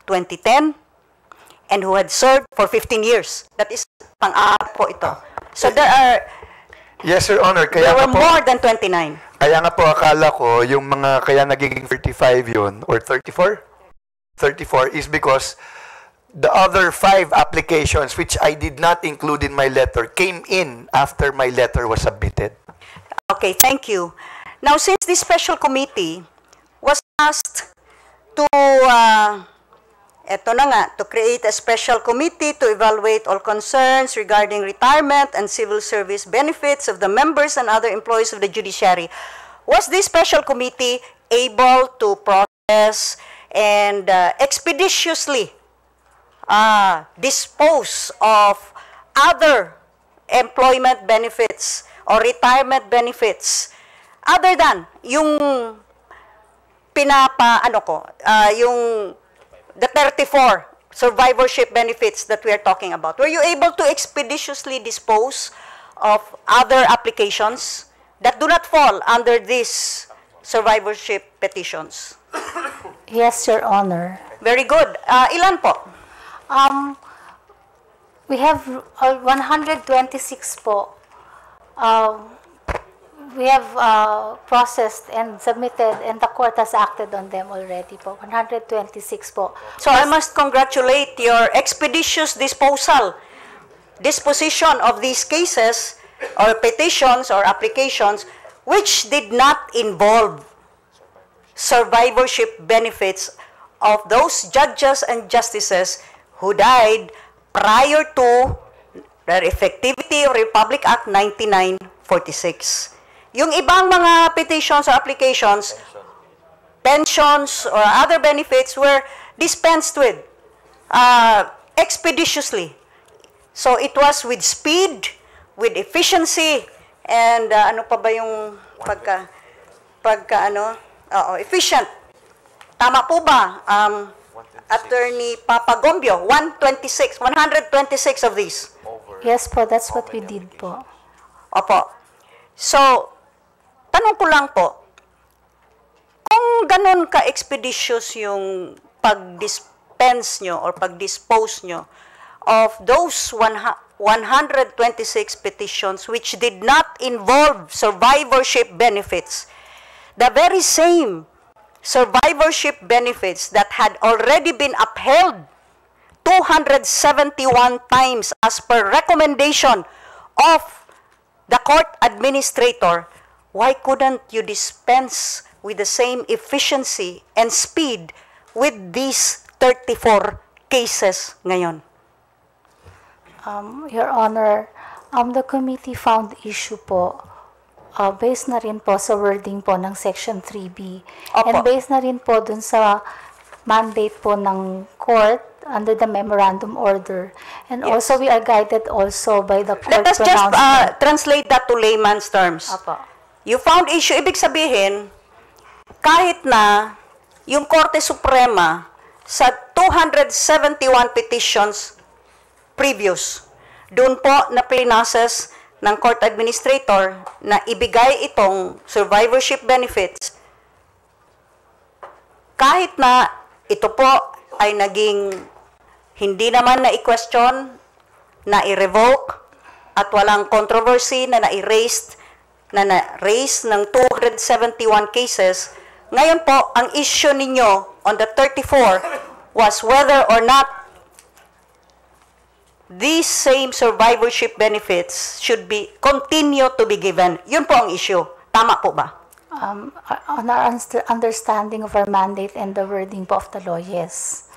2010 and who had served for 15 years. That is pang-apat po ito. So Yes, Your Honor. There were more than 29. Kaya nga po akala ko yung mga kaya nagiging 35 yun or 34? 34 is because the other 5 applications which I did not include in my letter came in after my letter was submitted. Okay, thank you. Now, since this special committee was asked to, to create a special committee to evaluate all concerns regarding retirement and civil service benefits of the members and other employees of the judiciary, was this special committee able to process and expeditiously dispose of other employment benefits or retirement benefits other than yung yung the 34 survivorship benefits that we are talking about? Were you able to expeditiously dispose of other applications that do not fall under these survivorship petitions? Yes, Your Honor. Very good. Ilan po? We have 126 po. We have processed and submitted, and the court has acted on them already po. 126 po. So I must congratulate your expeditious disposition of these cases or petitions or applications which did not involve survivorship benefits of those judges and justices who died prior to the effectivity of Republic Act 9946. Yung ibang mga petitions or applications, pensions or other benefits were dispensed with expeditiously. So it was with speed, with efficiency, and ano pa ba yung efficient. Tama po ba, Attorney Papagombio? 126 of these. Yes po, that's what we did po. Opo. So, tanong ko lang po, kung ganun ka-expeditious yung pag-dispense nyo or pag-dispose nyo of those 126 petitions which did not involve survivorship benefits, the very same survivorship benefits that had already been upheld 271 times as per recommendation of the court administrator, why couldn't you dispense with the same efficiency and speed with these 34 cases ngayon? Your Honor, the committee found issue po, based na rin po sa wording po ng Section 3B. Opo. And based na rin po dun sa mandate po ng court under the memorandum order. And Yes. also, we are guided also by the court Let us just pronouncement. translate that to layman's terms. Opo. You found issue, ibig sabihin, kahit na yung Korte Suprema sa 271 petitions previous, doon po na plinoses ng court administrator na ibigay itong survivorship benefits, kahit na ito po ay naging hindi naman na i-question, na i-revoke, at walang controversy na na-raise ng 271 cases. Ngayon po, ang issue ninyo on the 34 was whether or not these same survivorship benefits should be continue to be given. Yun po ang issue. Tama po ba? On our understanding of our mandate and the wording po of the law, yes.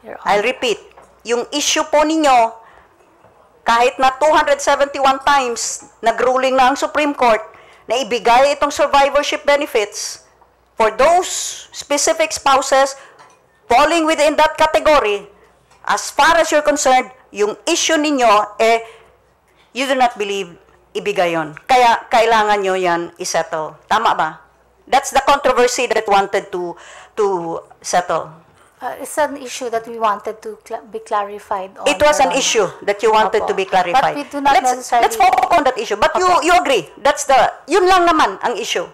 Your Honor. I'll repeat. Yung issue po ninyo, kahit na 271 times nag-ruling na ang Supreme Court na ibigay itong survivorship benefits for those specific spouses falling within that category, as far as you're concerned, yung issue ninyo, you do not believe ibigay yon. Kaya kailangan nyo yan isettle. Tama ba? That's the controversy that wanted to settle. It's an issue that we wanted to be clarified on. It was an issue that you wanted to be clarified. But we do not necessarily... Let's focus on that issue. But you agree. That's yun lang naman ang issue.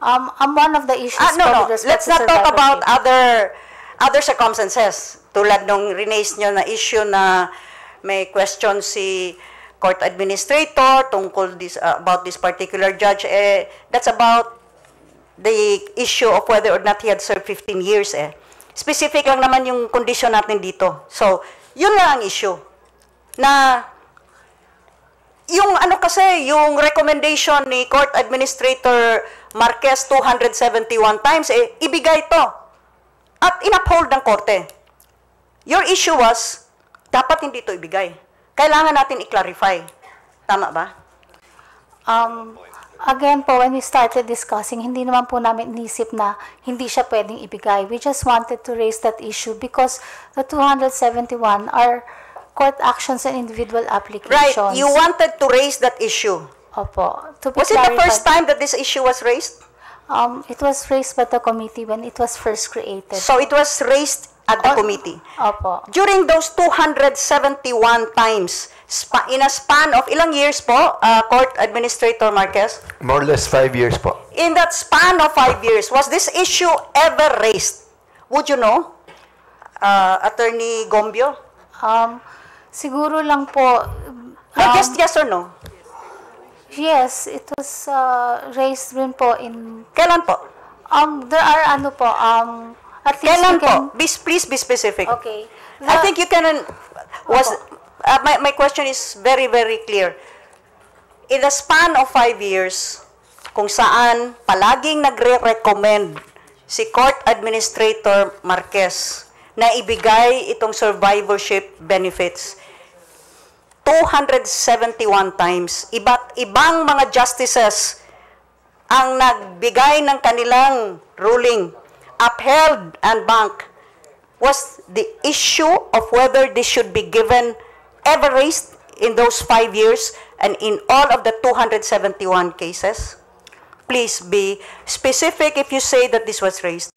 One of the issues No. Let's not talk about other circumstances, tulad nung rinaise nyo na issue na may question si court administrator tungkol about this particular judge, that's about the issue of whether or not he had served 15 years. Specific lang naman yung condition natin dito. So, yun lang ang issue. Na, yung ano kasi, yung recommendation ni Court Administrator Marquez 271 times, ibigay to. At in-uphold ng korte. Your issue was, dapat hindi to ibigay. Kailangan natin i-clarify. Tama ba? Again po, when we started discussing, hindi naman po namin inisip na hindi siya pwedeng ibigay. We just wanted to raise that issue because the 271 are court actions and individual applications. Right. You wanted to raise that issue. Opo. To be Was it the first clarified, time that this issue was raised? It was raised by the committee when it was first created. So it was raised at the committee. Opo. During those 271 times, in a span of ilang years po, Court Administrator Marquez? More or less 5 years po. In that span of 5 years, was this issue ever raised? Would you know? Attorney Gombio? Siguro lang po, Just yes or no? yes, it was raised rin po in, Kailan po? there are ano po, at least Kailan we can, po? Please be specific. okay. I think you can, my question is very, very clear. In the span of 5 years, kung saan palaging nagre-recommend si Court Administrator Marquez na ibigay itong survivorship benefits, 271 times, iba't ibang mga justices ang nagbigay ng kanilang ruling, upheld and banked. Was the issue of whether this should be given ever raised in those 5 years and in all of the 271 cases? Please be specific if you say that this was raised.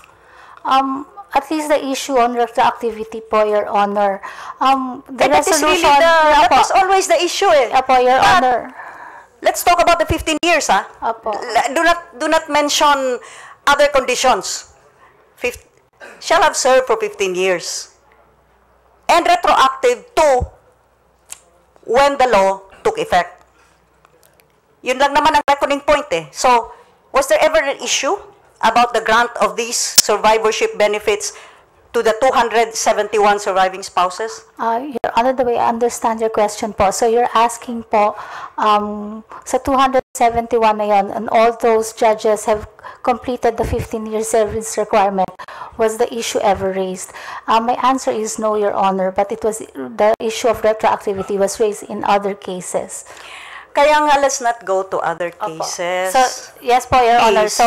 At least the issue on retroactivity po, Your Honor. The That is really resolution, that Apo, is always the issue. Apo, Your But Honor. let's talk about the 15 years, ha? Apo. Do not mention other conditions. Shall have served for 15 years. And retroactive to when the law took effect. Yun lang naman ang reckoning point So, was there ever an issue about the grant of these survivorship benefits to the 271 surviving spouses? Your Honor, the way I understand your question po, so you're asking po, sa 271 na yun, and all those judges have completed the 15-year service requirement, was the issue ever raised? My answer is no, Your Honor, but it was, the issue of retroactivity was raised in other cases. Kaya nga, let's not go to other Opo. cases. So, yes po, Your Honor. Please.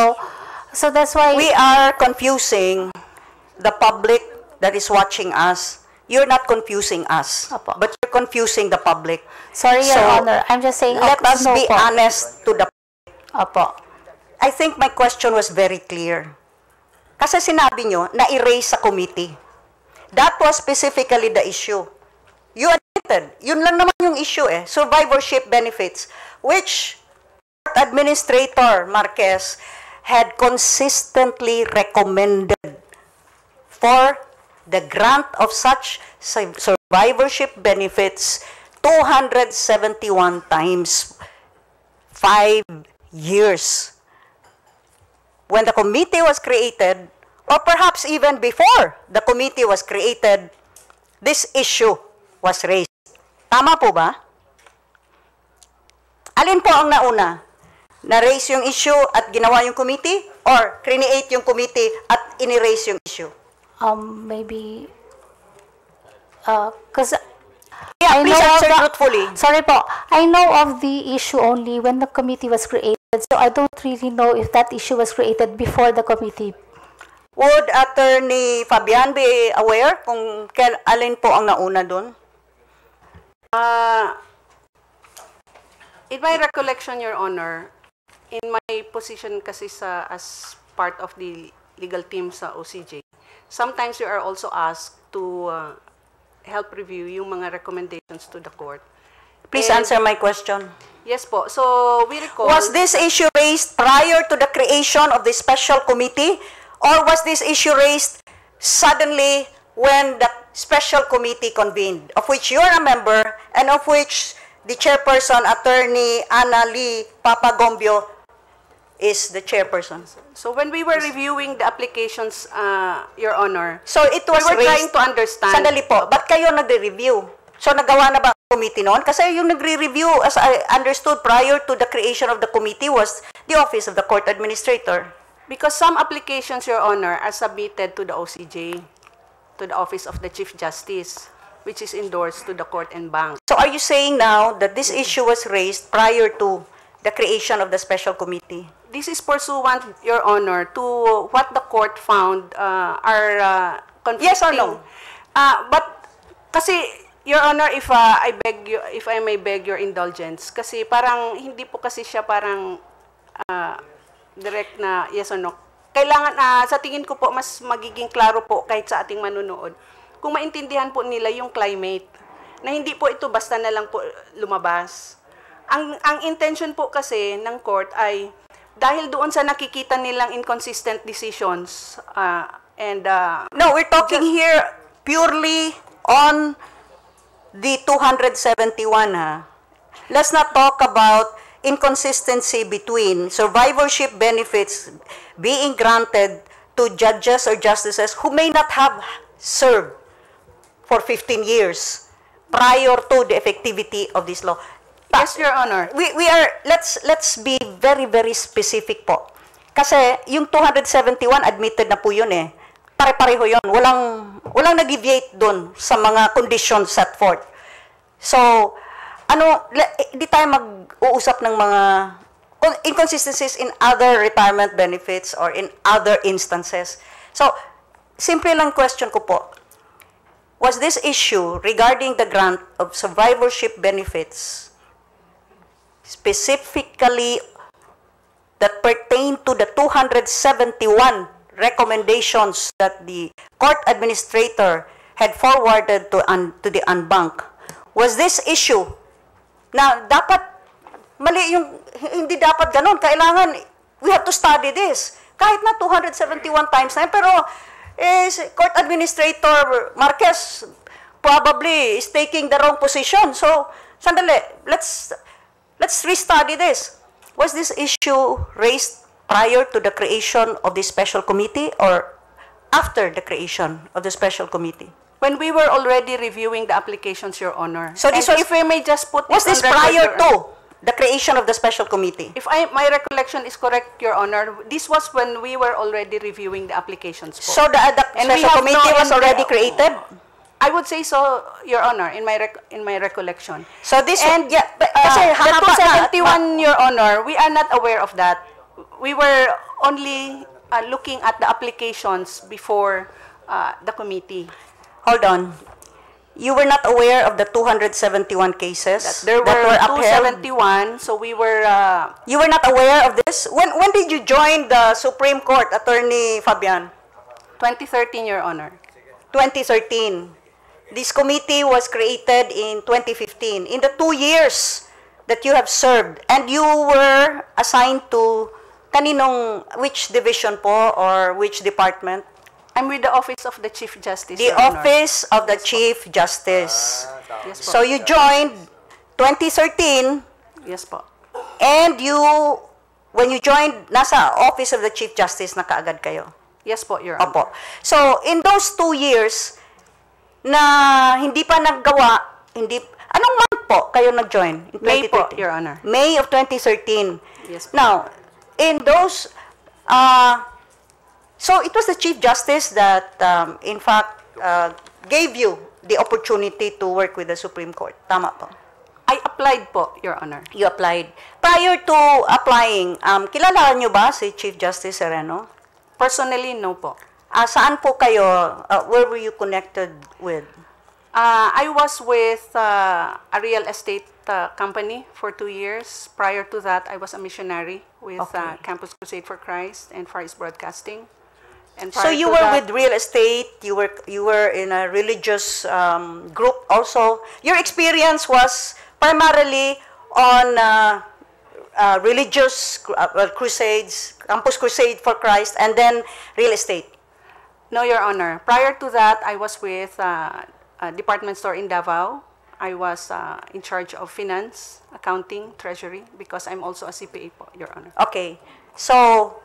So that's why We are confusing the public that is watching us. You're not confusing us, Opo. but you're confusing the public. sorry, Your So, Honor. I'm just saying, Let us no be po. honest to the Opo. I think my question was very clear. Kasi sinabi nyo na erase sa committee. That was specifically the issue. You admitted. Yun lang naman yung issue survivorship benefits, which Administrator Marquez had consistently recommended for the grant of such survivorship benefits 271 times 5 years. When the committee was created, or perhaps even before the committee was created, this issue was raised. Tama po ba? Alin po ang nauna? Na-raise yung issue at ginawa yung committee? Or create yung committee at in-erase yung issue? Maybe, because Yeah, please answer truthfully. sorry po, I know of the issue only when the committee was created, so I don't really know if that issue was created before the committee. Would Attorney Fabian be aware kung alin po ang nauna doon? In my recollection, Your Honor, in my position kasi as part of the legal team sa OCJ, sometimes you are also asked to help review yung mga recommendations to the court. Please And- answer my question. Yes po. So, we recall... Was this issue raised prior to the creation of the special committee? Or was this issue raised suddenly when the special committee convened, of which you're a member and of which the chairperson, Attorney Ana Lee Papagombio, is the chairperson. So when we were reviewing the applications, Your Honor, So it was we were trying raised, to understand. Sandali po, ba't kayo nagre-review? So nagawa na ba ang committee noon? Kasi yung nagre-review, as I understood prior to the creation of the committee, was the Office of the Court Administrator. Because some applications, Your Honor, are submitted to the OCJ, to the Office of the Chief Justice, which is endorsed to the court and bank. So are you saying now that this issue was raised prior to the creation of the special committee? This is pursuant, Your Honor, to what the court found are conflicting. Yes or no? But kasi, Your Honor, if I may beg your indulgence, kasi parang hindi po kasi siya parang direct na yes or no. Kailangan, sa tingin ko po, mas magiging klaro po kahit sa ating manunood, kung maintindihan po nila yung climate, na hindi po ito basta na lang po lumabas. Ang intention po kasi ng court ay, dahil doon sa nakikita nilang inconsistent decisions, No, we're talking here purely on the 271, ha? Let's not talk about inconsistency between survivorship benefits being granted to judges or justices who may not have served for 15 years prior to the effectivity of this law. yes, Your Honor. We are, let's be very, very specific po. Kasi yung 271, admitted na po yun eh. Pare-pareho yun. Walang nag-deviate dun sa mga conditions set forth. So, di tayo mag-uusap ng mga inconsistencies in other retirement benefits or in other instances. So, simple lang question ko po. Was this issue regarding the grant of survivorship benefits specifically that pertain to the 271 recommendations that the court administrator had forwarded to the unbank? Was this issue na dapat mali yung hindi dapat ganun, kailangan we have to study this kahit na 271 times na yun, pero court administrator Marquez probably is taking the wrong position. So sandali, let's restudy this. Was this issue raised prior to the creation of the special committee or after the creation of the special committee? When we were already reviewing the applications, Your Honor. So this and was, if we may just put was this on record, prior Your Honor, to the creation of the special committee? If my recollection is correct, Your Honor, this was when we were already reviewing the applications po. So the And we special have committee no was already created? I would say so, Your Honor, in my recollection. So this And yeah, kasi the hahaba na- 271, Your Honor, we are not aware of that. We were only looking at the applications before the committee. Hold on. You were not aware of the 271 cases There that were were upheld? 271, so we were... You were not aware of this? When did you join the Supreme Court, Attorney Fabian? 2013, Your Honor. 2013. This committee was created in 2015. In the 2 years that you have served, and you were assigned to which division po or which department? I'm with the Office of the Chief Justice, The Your Honor. Office of the Chief Justice. Yes po. So you joined 2013, Yes po. and when you joined, nasa Office of the Chief Justice na kaagad kayo. Yes po, Your Honor. Opo. So, in those 2 years na hindi pa naggawa, anong month po kayo nag-join? In May po, 2013? Your Honor. May of 2013. Yes po. Now, in those, so it was the Chief Justice that, in fact, gave you the opportunity to work with the Supreme Court. Tama po. I applied po, Your Honor. You applied. Prior to applying, kilala niyo ba si Chief Justice Sereno? Personally, no po. Saan po kayo, where were you connected with? I was with a real estate company for 2 years. Prior to that, I was a missionary with Okay. Campus Crusade for Christ and Far East Broadcasting. And So prior you to were that- with real estate, you were in a religious group also. Your experience was primarily on religious crusades, Campus Crusade for Christ, and then real estate. No, Your Honor. Prior to that, I was with a department store in Davao. I was in charge of finance, accounting, treasury, because I'm also a CPA po, Your Honor. Okay. So,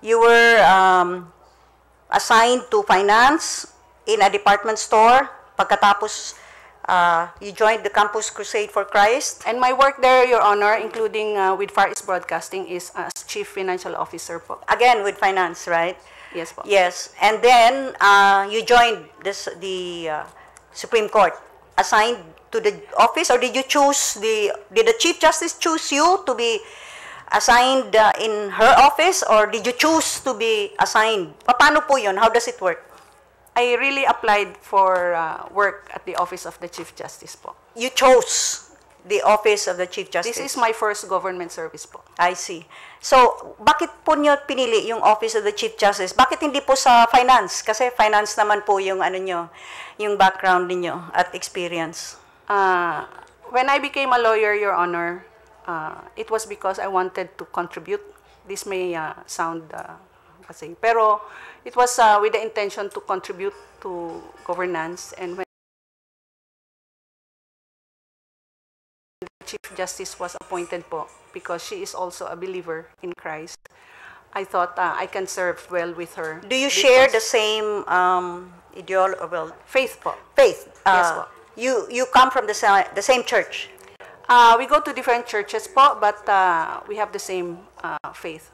you were assigned to finance in a department store. Pagkatapos, you joined the Campus Crusade for Christ. And my work there, Your Honor, including with Far East Broadcasting, is as Chief Financial Officer po. Again, with finance, right? Yes po. Yes. And then, you joined the Supreme Court, assigned to the office, or did you choose did the Chief Justice choose you to be assigned in her office, or did you choose to be assigned? Paano po yun? How does it work? I really applied for work at the Office of the Chief Justice po. You chose the Office of the Chief Justice? This is my first government service po. I see. So, bakit po niyo pinili yung Office of the Chief Justice? Bakit hindi po sa finance? Kasi finance naman po yung yung background niyo at experience. When I became a lawyer, Your Honor, it was because I wanted to contribute. This may sound kasi, pero it was with the intention to contribute to governance. And when the Chief Justice was appointed po, because she is also a believer in Christ, I thought I can serve well with her. Do you share the same faith po? Faith. Yes po. You come from the same church. We go to different churches po, but we have the same faith.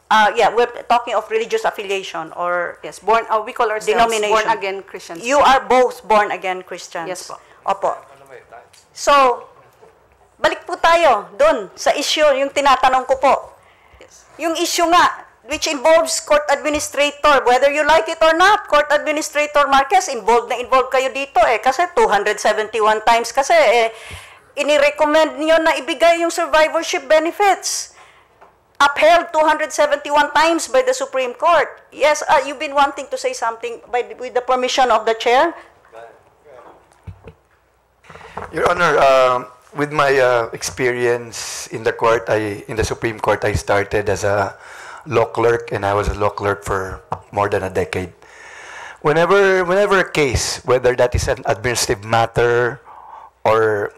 Yeah, we're talking of religious affiliation, or yes, we call ourselves denomination. born again Christians. You are both born again Christians. Yes po. Opo. So, balik po tayo doon sa issue, yung tinatanong ko po. Yes. Yung issue nga, which involves court administrator, whether you like it or not, court administrator Marquez, involved kayo dito kasi 271 times kasi inirecommend niyo na ibigay yung survivorship benefits. Upheld 271 times by the Supreme Court. Yes, you've been wanting to say something with the permission of the chair? Your Honor, with my experience in the court, in the Supreme Court, I started as a law clerk, and I was a law clerk for more than a decade. Whenever a case, whether that is an administrative matter or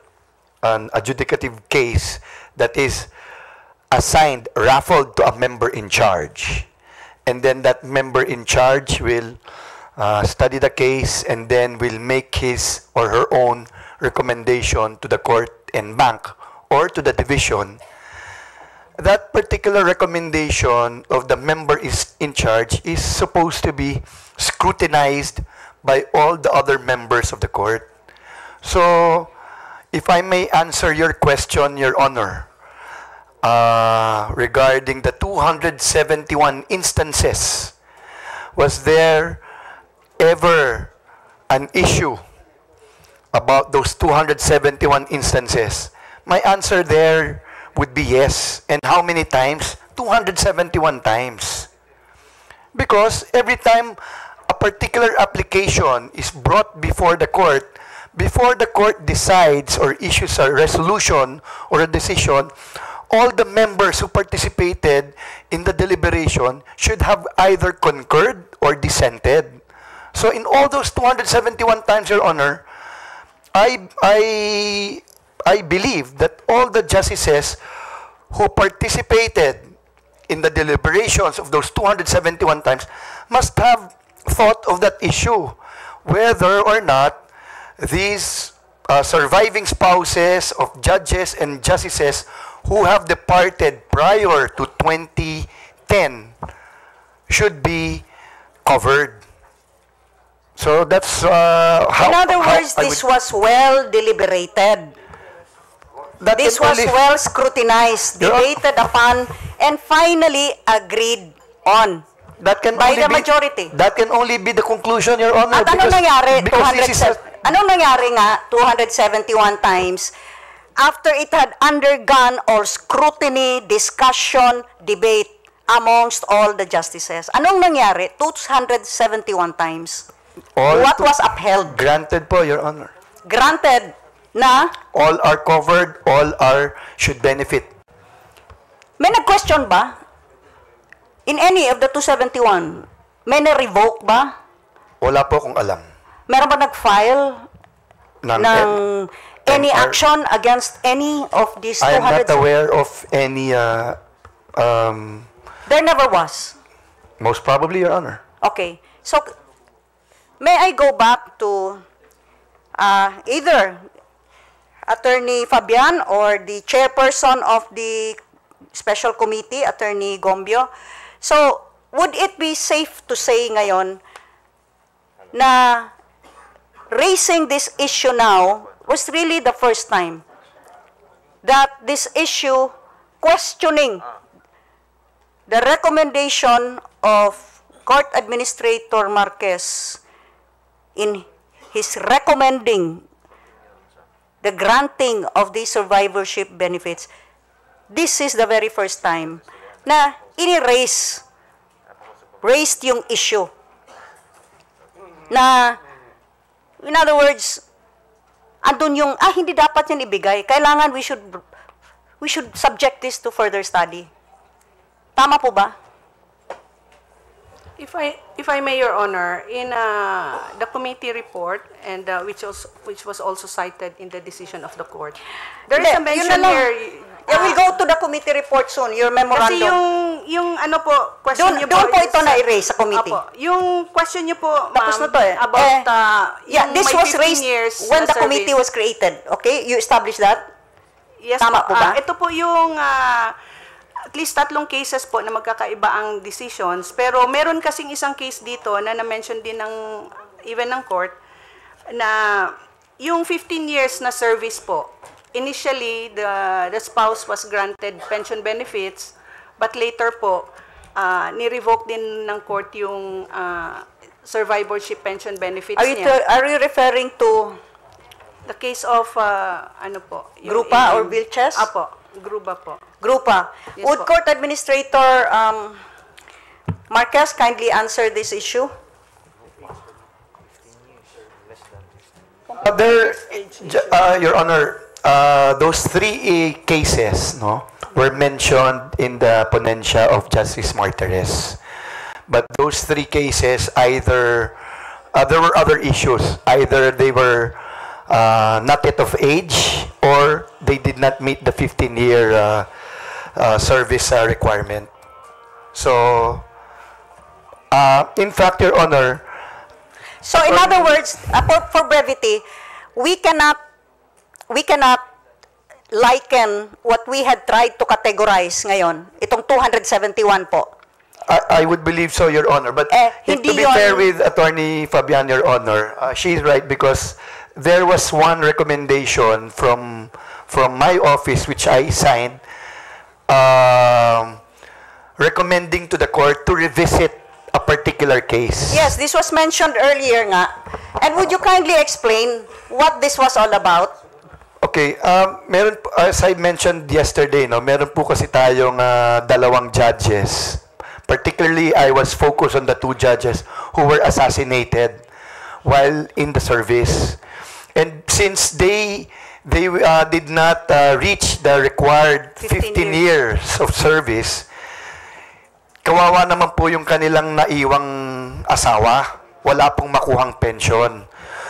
an adjudicative case that is assigned, raffled to a member in charge, and then that member in charge will study the case and then will make his or her own recommendation to the court and bank or to the division. That particular recommendation of the member is in charge is supposed to be scrutinized by all the other members of the court. So, if I may answer your question, Your Honor, regarding the 271 instances, was there ever an issue about those 271 instances? My answer there would be yes. And how many times? 271 times. Because every time a particular application is brought before the court decides or issues a resolution or a decision, all the members who participated in the deliberation should have either concurred or dissented. So in all those 271 times, Your Honor, I believe that all the justices who participated in the deliberations of those 271 times must have thought of that issue, whether or not these surviving spouses of judges and justices who have departed prior to 2010 should be covered. So that's in other words, this was well deliberated. This was well scrutinized, debated upon, and finally agreed on by the majority. That can only be the conclusion, Your Honor. At anong nangyari? Anong nangyari nga 271 times after it had undergone all scrutiny, discussion, debate amongst all the justices? Anong nangyari 271 times? What was upheld? Granted po, Your Honor. Granted na all are covered, all should benefit. May nag-question ba in any of the 271 May na-revoke ba? Wala po akong alam. Meron ba nag-file ng any action against any of these 200? I am not aware of any, There never was. most probably, Your Honor. Okay. So, may I go back to either Attorney Fabian or the chairperson of the special committee, Attorney Gombio. So, would it be safe to say ngayon na raising this issue now was really the first time that this issue questioning the recommendation of Court Administrator Marquez in his recommending the granting of the survivorship benefits, this is the very first time na raised yung issue. Na, in other words, andun yung, hindi dapat yan ibigay. Kailangan we should subject this to further study. Tama po ba? If I may, Your Honor, in the committee report, and which was also cited in the decision of the court, there is a mention here. Yeah, we'll go to the committee report soon, your memorandum. Kasi yung ano po, question niyo po. Doon po ito na-erase sa committee. Apo, yung question niyo po, Tapos na to about this may was 15 raised years when the service. committee was created. Okay? You established that? Yes Tama po ba? Ito po yung at least 3 cases po na magkakaiba ang decisions. Pero meron kasing isang case dito na na-mention din ng even ng court na yung 15 years na service po. Initially, the spouse was granted pension benefits, but later po, ni-revoke din ng court yung survivorship pension benefits niya. Are you referring to The case of, ano po? Grupa or Vilches? Apo, Grupa po. Grupa? Yes, Would po. Court Administrator Marquez kindly answer this issue? Your Honor, those 3 cases, no, were mentioned in the ponencia of Justice Martires. But those 3 cases, either there were other issues. Either they were not yet of age, or they did not meet the 15-year service requirement. So, in fact, Your Honor, So, in other words, for brevity, we cannot liken what we had tried to categorize ngayon, itong 271 po. I would believe so, Your Honor. But to hindi be yun- fair with Attorney Fabian, Your Honor, she's right, because there was one recommendation from my office which I signed, recommending to the court to revisit a particular case. Yes, this was mentioned earlier nga. And would you kindly explain what this was all about? Okay, meron, as I mentioned yesterday, no, meron po kasi tayong 2 judges. Particularly, I was focused on the 2 judges who were assassinated while in the service. And since they did not reach the required 15 years of service, kawawa naman po yung kanilang naiwang asawa. Wala pong makuhang pension.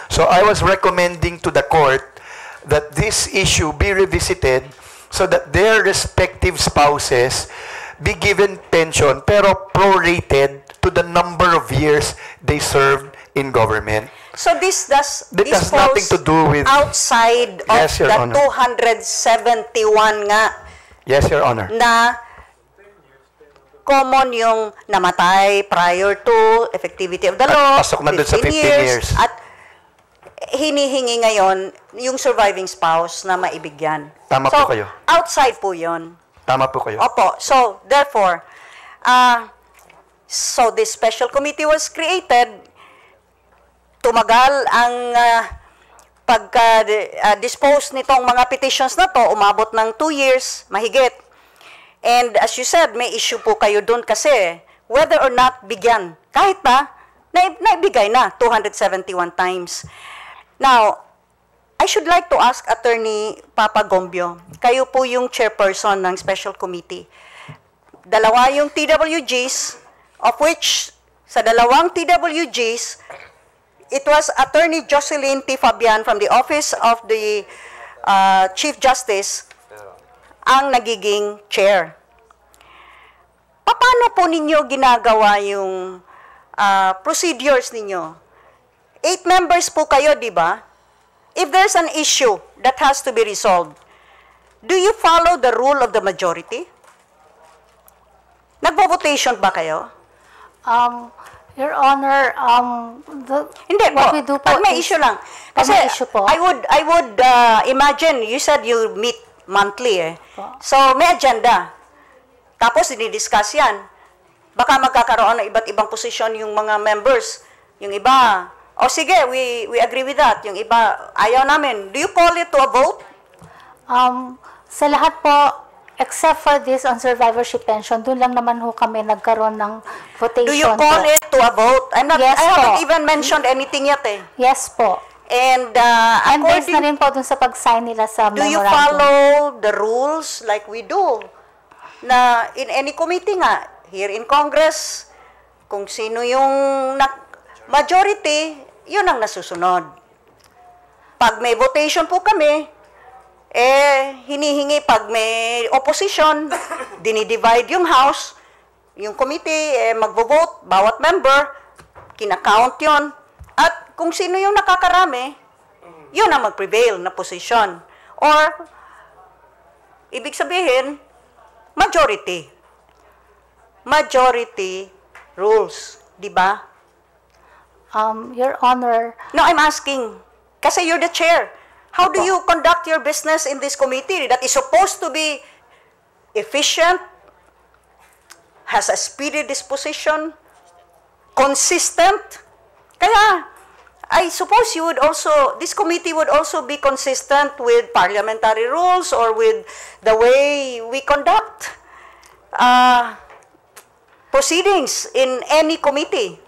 So I was recommending to the court that this issue be revisited so that their respective spouses be given pension pero prorated to the number of years they served in government. So this has nothing to do with- outside of Yes, Your the Honor. 271 nga Yes, Your Honor. na common yung namatay prior to effectivity of the law, At pasok na dun sa 15 years. at hinihingi ngayon yung surviving spouse na maibigyan. Tama so, po kayo. Outside po yun. Tama po kayo. Opo. So, therefore, so this special committee was created. Tumagal ang pagka-dispose nitong mga petitions na to, umabot ng 2 years, mahigit. And as you said, may issue po kayo dun kasi whether or not bigyan. Kahit pa, naibigay na 271 times. Now, I should like to ask Attorney Papa Gombio, kayo po yung chairperson ng special committee. 2 yung TWGs, of which sa dalawang TWGs, it was Attorney Jocelyn T. Fabian from the Office of the Chief Justice ang nagiging chair. Paano po ninyo ginagawa yung procedures ninyo? 8 members po kayo, di ba? If there's an issue that has to be resolved, do you follow the rule of the majority? Nagvo-votation ba kayo? Your Honor, Hindi what po. we do po Pag may is- issue lang. pag Kasi may issue po. I would imagine, you said you meet monthly eh. Po. So, may agenda. Tapos, dinidiscuss yan. Baka magkakaroon ng iba't ibang posisyon yung mga members. Yung iba, sige, we agree with that. Yung iba, ayaw namin. Do you call it to a vote? Sa lahat po, except for this on survivorship pension, doon lang naman ho kami nagkaroon ng votation Do you call po. it to a vote? Yes I haven't po. even mentioned anything yet eh. Yes po. And And based na according, rin po dun sa pag-sign nila sa do you memorandum. follow the rules like we do? Na in any committee nga, here in Congress, kung sino yung majority, yun ang nasusunod. Pag may votation po kami, hinihingi pag may opposition, dinidivide yung house, yung committee, magvo-vote, bawat member, kinakount yun. At kung sino yung nakakarami, yun ang mag-prevail na position. Or, ibig sabihin, majority. Majority rules, di ba? Your Honor, No, I'm asking, kasi you're the chair. How do you conduct your business in this committee that is supposed to be efficient, has a speedy disposition, consistent? Kaya, I suppose you would also, this committee would also be consistent with parliamentary rules or with the way we conduct proceedings in any committee.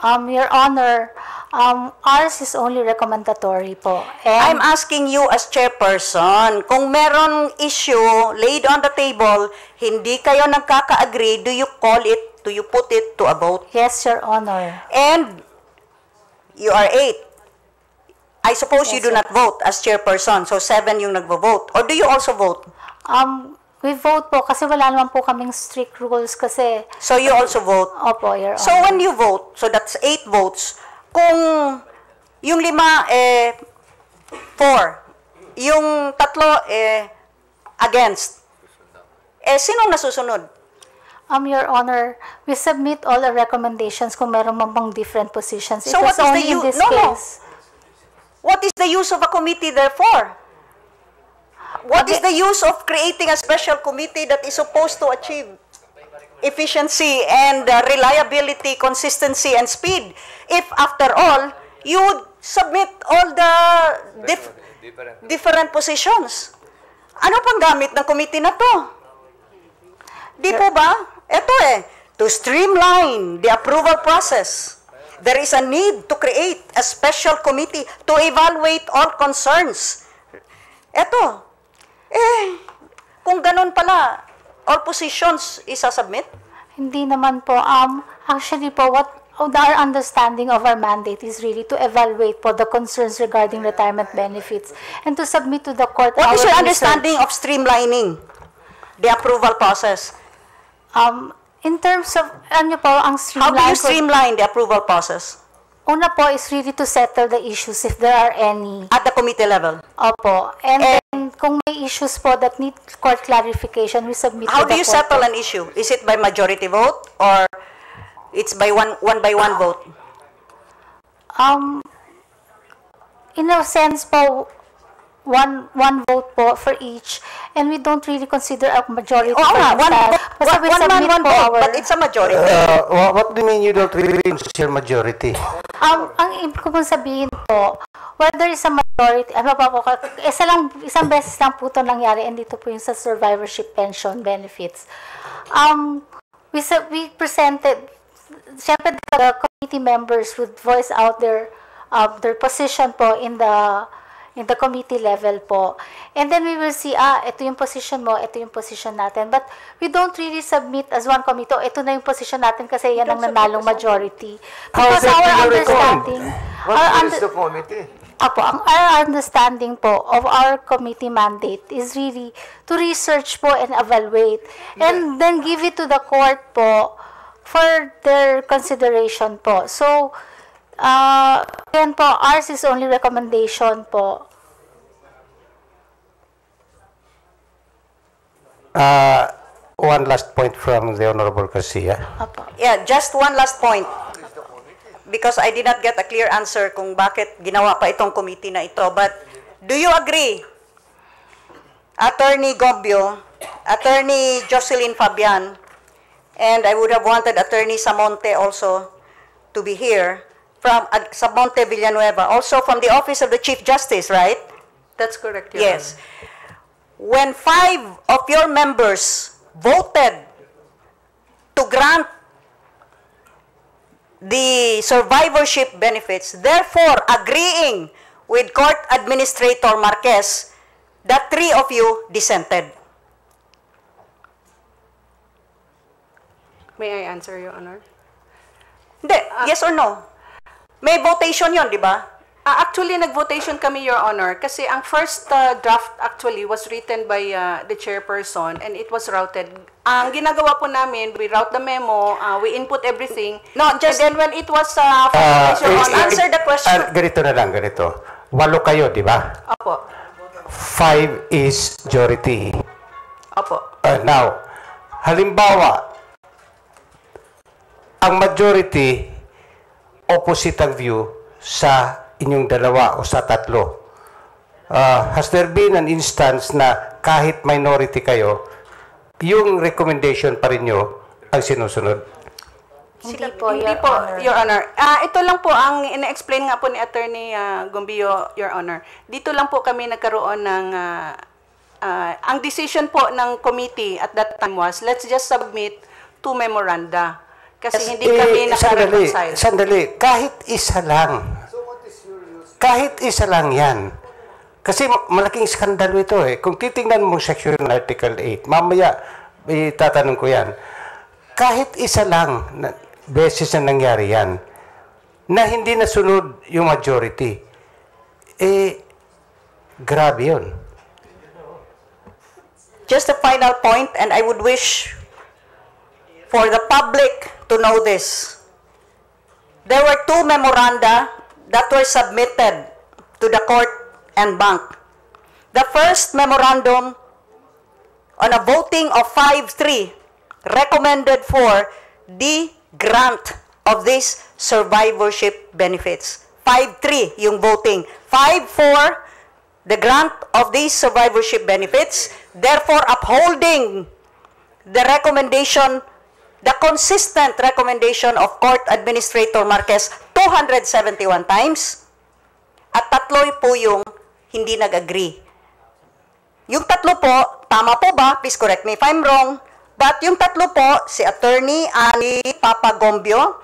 Your Honor, ours is only recommendatory po. I'm And asking you as chairperson, kung meron issue laid on the table, hindi kayo nagkaka-agree, do you call it, do you put it to a vote? yes, Your Honor. And you are 8. I suppose you Yes, do sir. not vote as chairperson, so 7 yung nagvo-vote. Or do you also vote? We vote po kasi wala naman po kaming strict rules kasi, So you also vote. opo, Your Honor. So when you vote, so that's 8 votes, kung yung 5, 4, yung 3, against, sinong nasusunod? Your Honor, we submit all our recommendations kung meron man bang different positions. So It what was is the only in this no. case. What is the use of a committee therefore? What is the use of creating a special committee that is supposed to achieve efficiency and reliability, consistency, and speed? If after all, you would submit all the different positions. Ano pang gamit ng committee na to? Di po ba? Ito to streamline the approval process. There is a need to create a special committee to evaluate all concerns. Ito, kung ganun pala, all positions isasubmit? Hindi naman po. Actually po, our understanding of our mandate is really to evaluate po the concerns regarding retirement benefits and to submit to the court What is our your research. understanding of streamlining the approval process? In terms of, ano po, ang How do you streamline po, streamline the approval process una po is really to settle the issues if there are any. at the committee level? Opo. And then, kung may issues po that need court clarification, we submit How to do the you court. settle an issue? Is it by majority vote or it's by one by one vote? In a sense po, one vote po for each, and we don't really consider a majority Oo for nga, each time. Basta we one man, submit one po vote, our- but it's a majority. What do you mean you don't really consider majority? ang ibig ko pong sabihin po, whether is a majority, isang beses lang po ito nangyari, and dito po yung sa survivorship pension benefits. We presented, syempre the committee members would voice out their position po in in the committee level po. And then we will see, ito yung position mo, ito yung position natin. But we don't really submit as one committee, ito na yung position natin kasi yan ang nanalong majority. Because our understanding, What is the committee? our understanding po of our committee mandate is really to research po and evaluate and then give it to the court po for their consideration po. So, yan po, ours is only recommendation po. One last point from the Honorable Garcia. Apo. Yeah, just one last point. Because I did not get a clear answer kung bakit ginawa pa itong committee na ito. But do you agree, Attorney Gombio, Attorney Jocelyn Fabian, and I would have wanted Attorney Samonte also to be here, from Samonte Villanueva, also from the Office of the Chief Justice, right? That's correct, Your Yes. When 5 of your members voted to grant the survivorship benefits, therefore agreeing with Court Administrator Marquez, the 3 of you dissented. May I answer, Your Honor? Hindi, yes or no? May votation yon, di ba? Actually, nag-votation kami, Your Honor, kasi ang first draft actually was written by the chairperson and it was routed. Ang ginagawa po namin, we route the memo, we input everything. No, just- and then when it was finalized, Your Honor, answer the question. Ganito na lang, ganito. 8 kayo, di ba? Opo. 5 is majority. Opo. Now, halimbawa, ang majority, opposite ang view sa inyong dalawa o sa 3. Has there been an instance na kahit minority kayo, yung recommendation pa rin nyo ang sinusunod? Hindi po, Hindi Your po, Honor. Your Honor. Ito lang po ang ina-explain nga po ni Attorney Gombio, Your Honor. Dito lang po kami nagkaroon ng ang decision po ng committee at that time was, let's just submit 2 memoranda. Kasi hindi kami naka-reconcile. Sandali, kahit isa lang. Kahit isa lang yan. Kasi malaking skandalo ito eh. Kung titingnan mo section Article 8, mamaya itatanong ko yan. Kahit isa lang na beses na nangyari yan, na hindi nasunod yung majority, grabe yun. Just a final point, and I would wish for the public to know this. There were 2 memoranda that were submitted to the court and bank. The first memorandum on a voting of 5-3 recommended for the grant of these survivorship benefits. 5-3 yung voting. 5-4 the grant of these survivorship benefits, therefore upholding the recommendation, the consistent recommendation of Court Administrator Marquez 271 times, at 3 po yung hindi nag-agree. Yung 3 po, tama po ba? Please correct me if I'm wrong. But yung 3 po, si Attorney Ani Papagombio,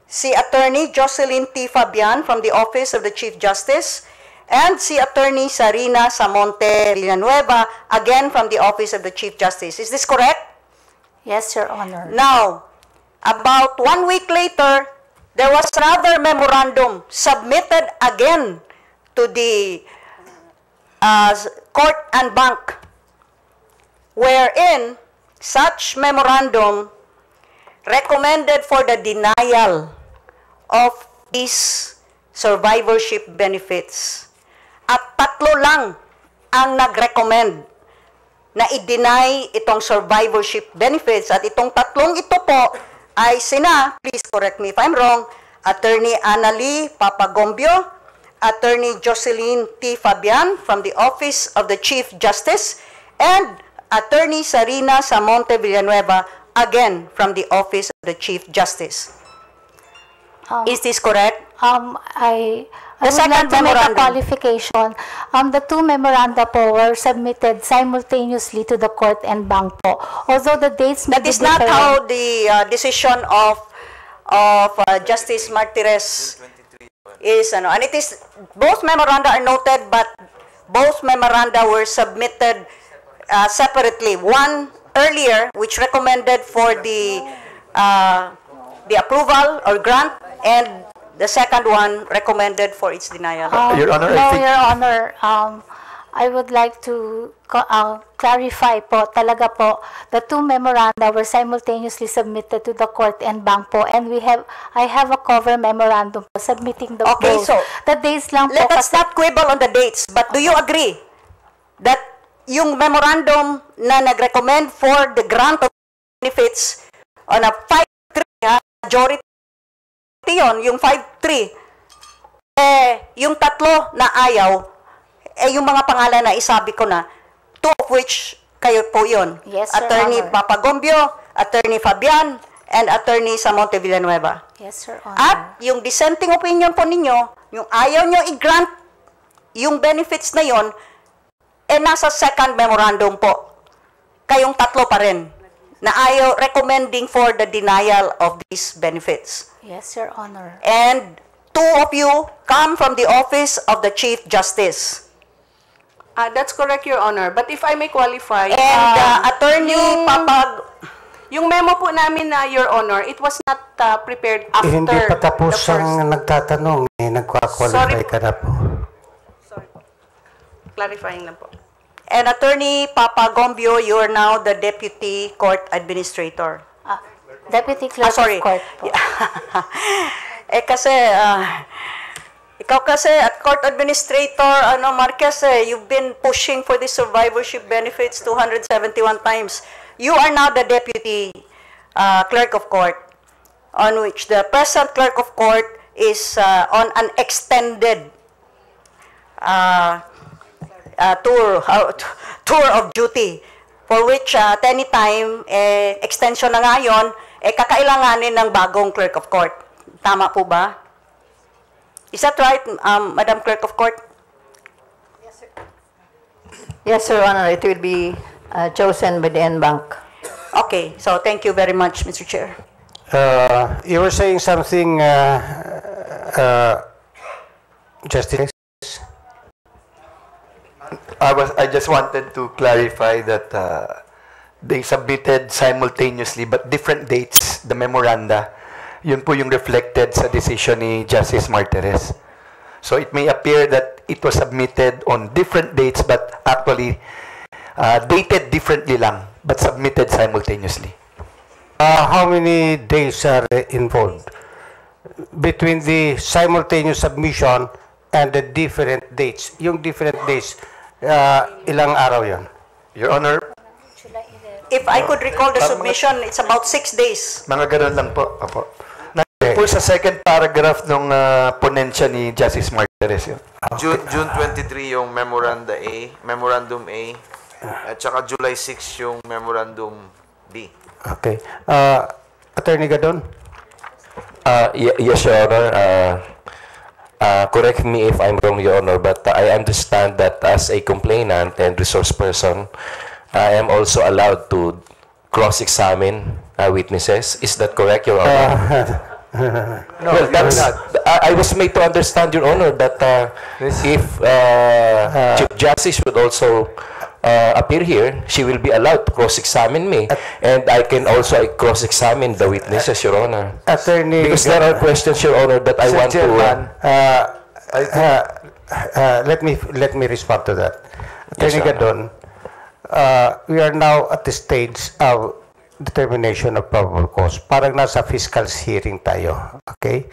si Attorney Jocelyn T. Fabian from the Office of the Chief Justice, and si Attorney Sarina Samonte Villanueva, again from the Office of the Chief Justice. Is this correct? Yes, Your Honor. Now, about 1 week later, there was another memorandum submitted again to the court and bank, wherein such memorandum recommended for the denial of these survivorship benefits. At 3 lang ang nag-recommend na i-deny itong survivorship benefits. At itong 3 ito po ay sina, please correct me if I'm wrong, Attorney Annalie Papagombio, Attorney Jocelyn T. Fabian from the Office of the Chief Justice, and Attorney Sarina Samonte Villanueva, again from the Office of the Chief Justice. Is this correct? I The would second like to make a memorandum. qualification. The 2 memoranda po were submitted simultaneously to the court and bank po. Although the dates may That be is not different. how the decision of Justice Martirez is, and it is, both memoranda are noted, but both memoranda were submitted separately. One earlier, which recommended for the approval or grant, and the second one recommended for its denial. Your Honor, no, Your Honor, I would like to clarify po, talaga po, the two memoranda were simultaneously submitted to the court and bank po, and I have a cover memorandum po submitting the Okay, both. so the dates lang let po us not quibble on the dates, but do you agree that yung memorandum na nag-recommend for the grant of benefits on a 5-3 majority yun, yung 5-3, yung tatlo na ayaw, yung mga pangalan na isabi ko na, two of which kayo po yun. Yes, Sir Attorney Honor. Papagombio, Attorney Fabian, and Attorney Samonte Villanueva. Yes, Sir Honor. At yung dissenting opinion po ninyo, yung ayaw nyo i-grant yung benefits na yon, nasa second memorandum po. Kayong tatlo pa rin na ayaw recommending for the denial of these benefits. Yes, Your Honor. And two of you come from the office of the Chief Justice. That's correct, Your Honor. But if I may qualify, And Attorney Papag... yung memo po namin na, Your Honor, it was not prepared after Hindi pa tapos the first... ang nagtatanong. Nagkwa-qualify ka na po. Sorry po. Clarifying lang po. And Attorney Papagombio, you are now the Deputy Court Administrator. Deputy Clerk Sorry. of Court po. Kasi... ikaw kasi at Court Administrator, Marquez, you've been pushing for the survivorship benefits 271 times. You are now the Deputy Clerk of Court, on which the present Clerk of Court is on an extended tour of duty, for which at any time, extension na ngayon, kakailanganin ng bagong Clerk of Court. Tama po ba? Is that right, Madam Clerk of Court? Yes, Your Honor. It will be chosen by the NBank. Okay, so thank you very much, Mr. Chair. You were saying something, Justice? I just wanted to clarify that they submitted simultaneously but different dates, the memoranda. Yun po yung reflected sa decision ni Justice Martirez. So it may appear that it was submitted on different dates but actually dated differently lang but submitted simultaneously. How many days are involved between the simultaneous submission and the different dates? Yung different days, ilang araw yan? Your Honor, If I could recall the submission, it's about 6 days. mga ganun lang po. Apo. Po sa second paragraph ng ponensya ni Justice Martirez yun. June 23 yung Memorandum A, at saka July 6 yung Memorandum B. Okay. Attorney Gadon? Yes, Your Honor. Correct me if I'm wrong, Your Honor, but I understand that as a complainant and resource person, I am also allowed to cross-examine witnesses. Is that correct, Your Honor? No, Well, that's, I was made to understand, Your Honor, that if Chief Justice would also appear here, she will be allowed to cross-examine me, and I can also cross-examine the witnesses, Your Honor. Attorney, Because there are questions, Your Honor, that I want to... let me respond to that. Yes, Attorney Your Gadon, we are now at the stage of determination of probable cause. Parang nasa fiscal hearing tayo. Okay?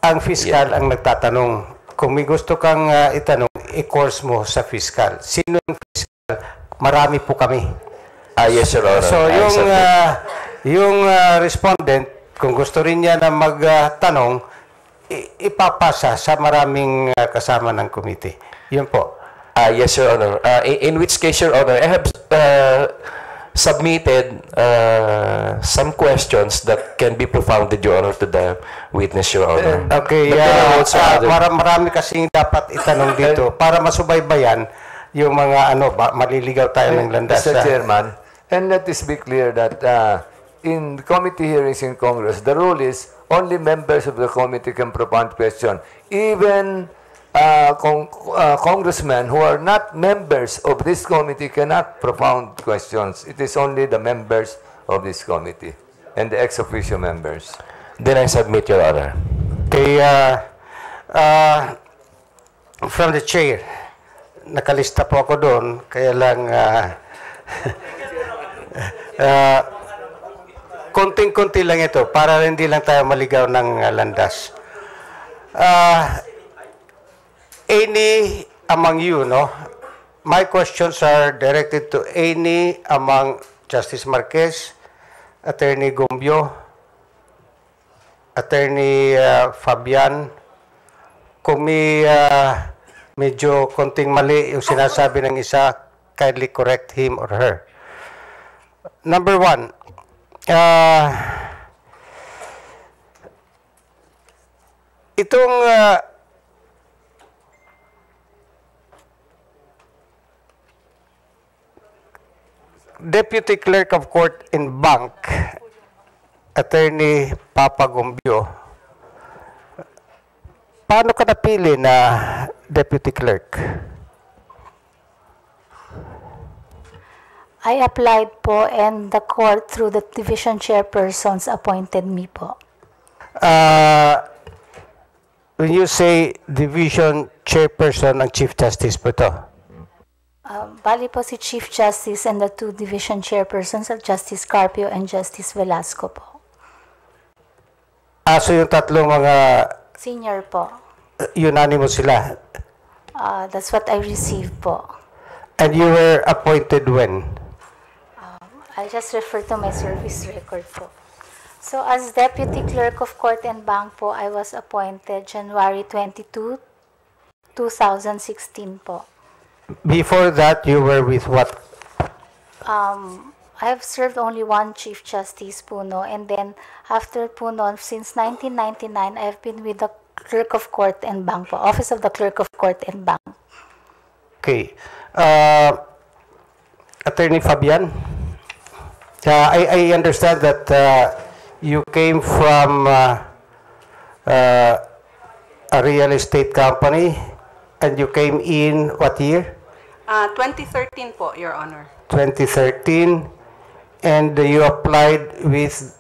Ang fiscal ang nagtatanong. Kung may gusto kang itanong, i-course mo sa fiscal. Sino yung fiscal? Marami po kami. Yes, Your Honor. So, yung respondent, kung gusto rin niya na magtanong, ipapasa sa maraming kasama ng committee. Yun po. Yes, Your Honor. In which case, Your Honor, I have submitted some questions that can be propounded, Your Honor, to the witness, Your Honor. Okay, marami kasing dapat itanong dito para masubaybayan yung mga maliligaw tayo ng landas. Mr. Chairman, and let this be clear that in committee hearings in Congress, the rule is only members of the committee can propound question. Even congressmen who are not members of this committee cannot propound questions. It is only the members of this committee and the ex officio members. Then I submit, Your Honor. Okay, from the chair, nakalista po ako doon, kaya lang konting-konti lang ito para hindi lang tayo maligaw ng landas. Any among you, no? My questions are directed to any among Justice Marquez, Attorney Gombio, Attorney Fabian. Kung may medyo konting mali yung sinasabi ng isa, kindly correct him or her. Number one, itong Deputy Clerk of Court in Bank, Attorney Papa Gombio, paano ka napili na Deputy Clerk? I applied po and the court through the division chairpersons appointed me po. When you say division chairperson, ang Chief Justice po to? Bali po si Chief Justice and the two division chairpersons are Justice Carpio and Justice Velasco po. So yung tatlong mga Senior po. unanimous sila. That's what I received po. And you were appointed when? I just refer to my service record po. So as Deputy Clerk of Court and Bank po, I was appointed January 22, 2016 po. Before that, you were with what? I have served only one Chief Justice po, no? And then after po, no, since 1999, I have been with the Clerk of Court and Bank po, Office of the Clerk of Court and Bank. Okay. Attorney Fabian, I understand that you came from a real estate company and you came in what year? 2013 po, Your Honor. 2013, and you applied with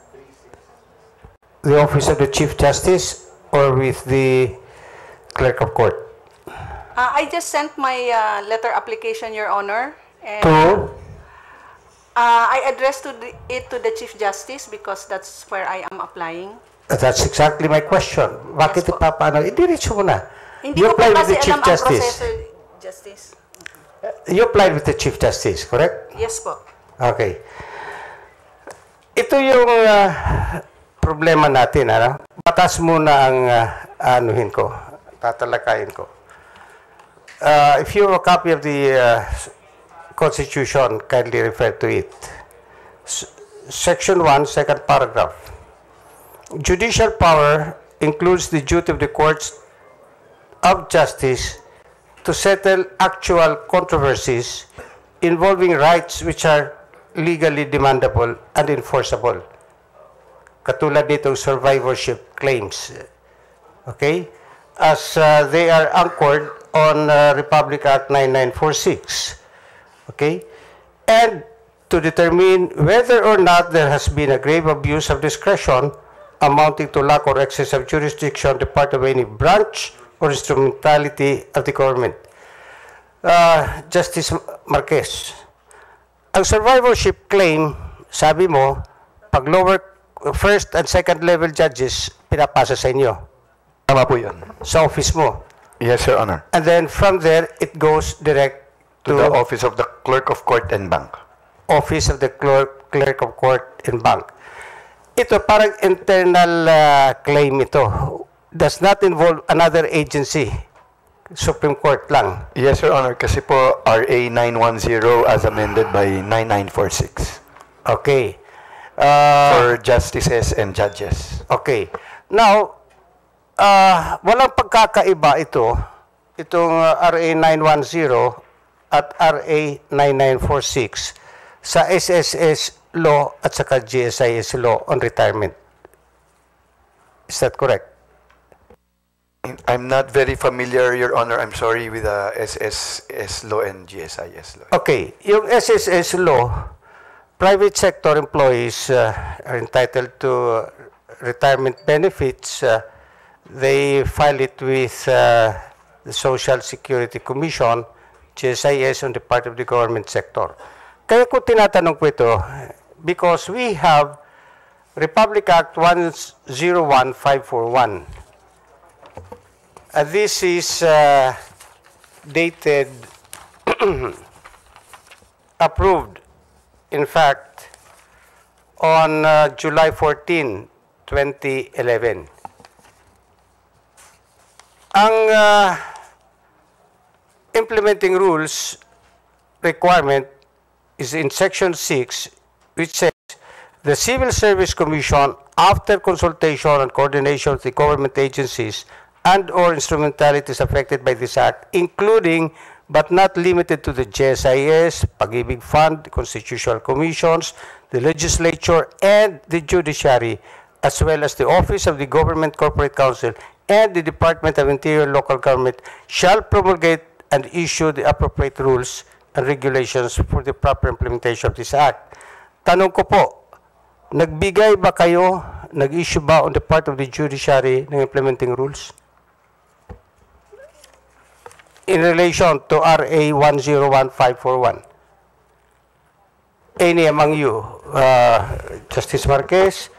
the Office of the Chief Justice or with the Clerk of Court? I just sent my letter application, Your Honor. And, To? I addressed it to the Chief Justice because that's where I am applying. That's exactly my question. Bakit Yes po. ipapaano? Idiretso mo na. Hindi You ko po applied with kasi the Chief alam ang Justice. proseso, Justice. You applied with the Chief Justice, correct? Yes po. Okay. Ito yung problema natin, ano? Batas muna ang anuhin ko, tatalakayin ko. If you have a copy of the Constitution, kindly refer to it. Section 1, second paragraph. Judicial power includes the duty of the courts of justice to settle actual controversies involving rights which are legally demandable and enforceable. Katulad nitong survivorship claims. Okay? As they are anchored on Republic Act 9946. Okay? And to determine whether or not there has been a grave abuse of discretion amounting to lack or excess of jurisdiction on the part of any branch or instrumentality of the government. Justice Marquez, ang survivorship claim, sabi mo, pag lower, first and second level judges, pinapasa sa inyo. Tama po yun. Sa office mo. Yes, Your Honor. And then from there, it goes direct To the Office of the Clerk of Court and Bank. Office of the Clerk of Court and Bank. Ito parang internal claim ito. Does not involve another agency. Supreme Court lang. Yes, Your Honor. Kasi po RA 910 as amended by 9946. Okay. For justices and judges. Okay. Now, walang pagkakaiba ito, itong RA 910 at RA 9946 sa SSS law at saka GSIS law on retirement. Is that correct? I'm not very familiar, Your Honor. I'm sorry with the SSS law and GSIS law. Okay, yung SSS law, private sector employees are entitled to retirement benefits. They file it with the Social Security Commission, GSIS, on the part of the government sector. Kaya ko tinatanong ko ito, because we have Republic Act 101541. This is dated, approved, in fact, on July 14, 2011. Ang implementing rules requirement is in Section 6, which says, the Civil Service Commission, after consultation and coordination with the government agencies and/or instrumentalities affected by this Act, including but not limited to the GSIS, Pag-ibig Fund, the Constitutional Commissions, the Legislature, and the Judiciary, as well as the Office of the Government Corporate Council and the Department of Interior Local Government, shall promulgate and issue the appropriate rules and regulations for the proper implementation of this Act. Tanong ko po, nagbigay ba kayo, nag-issue ba on the part of the judiciary ng implementing rules? In relation to RA 101541. Any among you, Justice Marquez,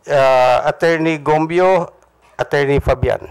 Attorney Gombio, Attorney Fabian.